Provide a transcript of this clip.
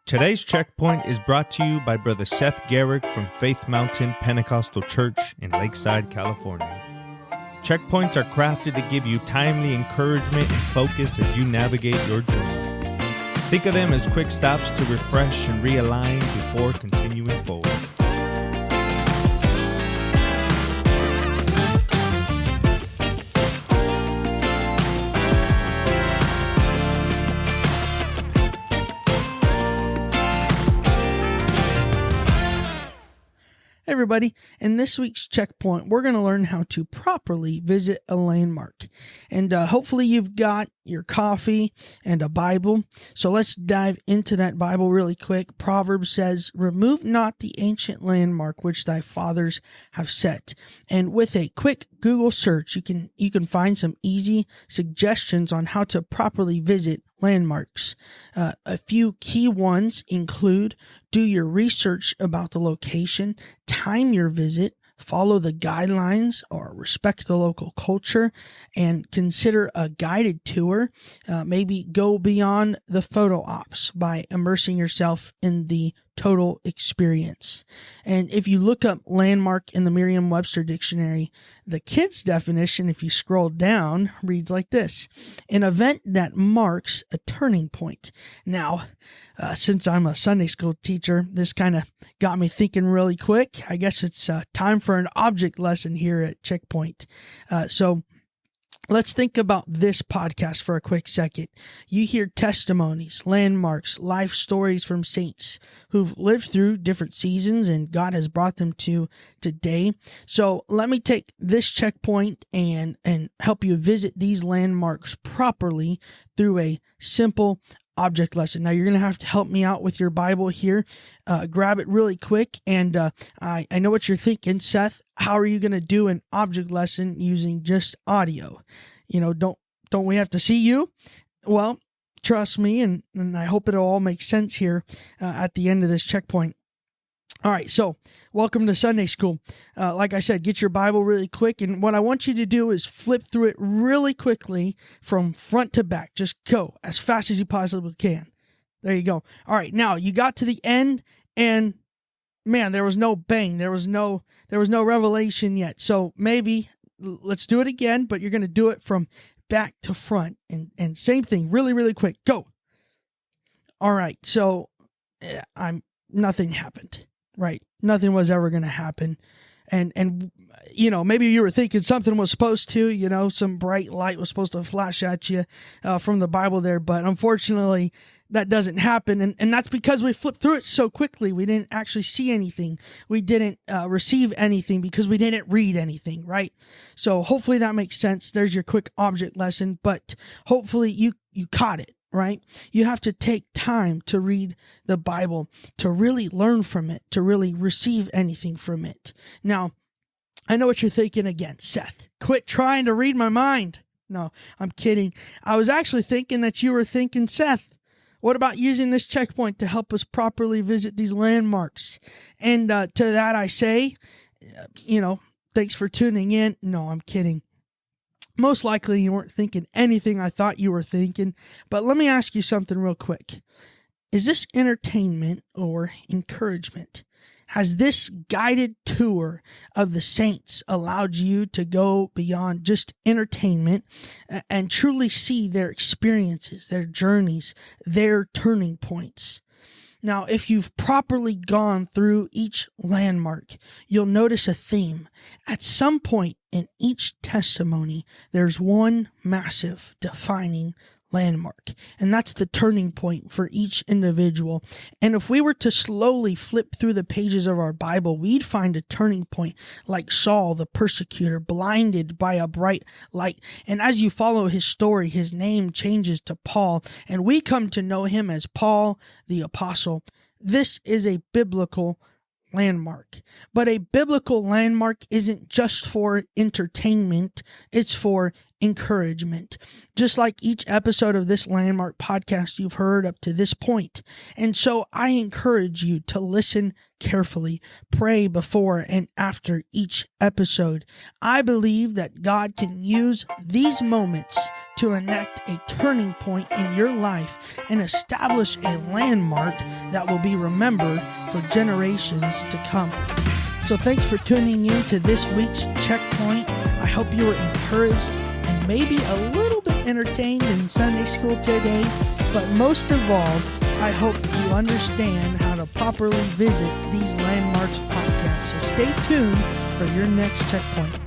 Today's Checkpoint is brought to you by Brother Seth Gerak from Faith Mountain Pentecostal Church in Lakeside, California. Checkpoints are crafted to give you timely encouragement and focus as you navigate your journey. Think of them as quick stops to refresh and realign before continuing forward. Hey everybody, in this week's Checkpoint, we're going to learn how to properly visit a landmark. And hopefully you've got your coffee and a Bible. So let's dive into that Bible really quick. Proverbs says, "Remove not the ancient landmark which thy fathers have set." And with a quick Google search, you can find some easy suggestions on how to properly visit landmarks. A few key ones include: do your research about the location, time your visit, follow the guidelines or respect the local culture, and consider a guided tour. Maybe go beyond the photo ops by immersing yourself in the total experience. And if you look up landmark in the Merriam-Webster dictionary, the kids definition, if you scroll down, reads like this: an event that marks a turning point. Now, since I'm a Sunday school teacher, this kind of got me thinking really quick. I guess it's time for an object lesson here at Checkpoint. So let's think about this podcast for a quick second. You hear testimonies, landmarks, life stories from saints who've lived through different seasons and God has brought them to today. So let me take this checkpoint and help you visit these landmarks properly through a simple object lesson. Now, you're going to have to help me out with your Bible here. Grab it really quick. And I know what you're thinking, Seth. How are you going to do an object lesson using just audio? You know, don't we have to see you? Well, trust me, and I hope it'll all make sense here at the end of this checkpoint. All right, so welcome to Sunday school. Like I said, get your Bible really quick, and what I want you to do is flip through it really quickly from front to back. Just go as fast as you possibly can. There you go. All right, now you got to the end, and man, there was no bang. There was no revelation yet. So maybe let's do it again, but you're going to do it from back to front, and same thing, really, really quick. Go. All right, so nothing happened. Right. Nothing was ever going to happen. And, you know, maybe you were thinking something was supposed to, you know, some bright light was supposed to flash at you from the Bible there. But unfortunately, that doesn't happen. And that's because we flipped through it so quickly. We didn't actually see anything. We didn't receive anything because we didn't read anything. Right. So hopefully that makes sense. There's your quick object lesson. But hopefully you caught it. Right? You have to take time to read the Bible, to really learn from it, to really receive anything from it. Now, I know what you're thinking again, Seth. Quit trying to read my mind. No, I'm kidding. I was actually thinking that you were thinking, Seth, what about using this checkpoint to help us properly visit these landmarks? And to that I say, thanks for tuning in. No, I'm kidding. Most likely you weren't thinking anything I thought you were thinking, but let me ask you something real quick. Is this entertainment or encouragement? Has this guided tour of the saints allowed you to go beyond just entertainment and truly see their experiences, their journeys, their turning points? Now, if you've properly gone through each landmark, you'll notice a theme. At some point in each testimony, there's one massive defining landmark, and that's the turning point for each individual. And if we were to slowly flip through the pages of our Bible, we'd find a turning point like Saul, the persecutor, blinded by a bright light. And as you follow his story, his name changes to Paul, and we come to know him as Paul the Apostle. This is a biblical landmark. But a biblical landmark isn't just for entertainment, it's for encouragement, just like each episode of this Landmark podcast you've heard up to this point. And so I encourage you to listen carefully, pray before and after each episode. I believe that God can use these moments to enact a turning point in your life and establish a landmark that will be remembered for generations to come. So thanks for tuning in to this week's Checkpoint. I hope you were encouraged and maybe a little bit entertained in Sunday school today, but most of all, I hope you understand how to properly visit these Landmarks podcasts. So stay tuned for your next Checkpoint.